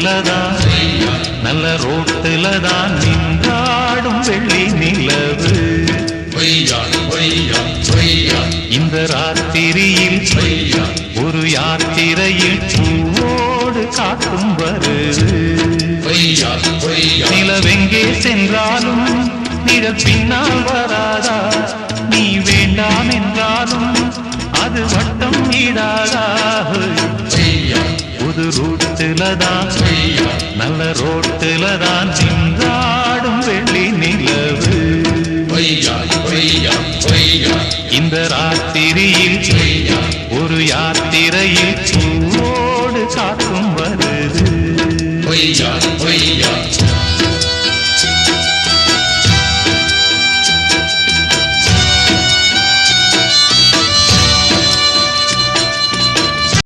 ரோட்டுலதான் நல்ல ரோட்டுலதான் நின்றாடும் வெள்ளி நிலவு. இந்த ராத்திரியில் ஒரு யாத்திரையில் பூவோடு காட்டும் வருது. நிலவெங்கே சென்றாலும் நிழல் பின்னால் வராதா? நீ வேண்டாம் என்றாலும் அது வட்டம் ஈடாதா? புது ரோட்டுலதான் நல்ல ரோட்டுலதான் நின்றாடும் வெள்ளி நிலவு. இந்த ராத்திரியில் ஒரு யாத்திரையில்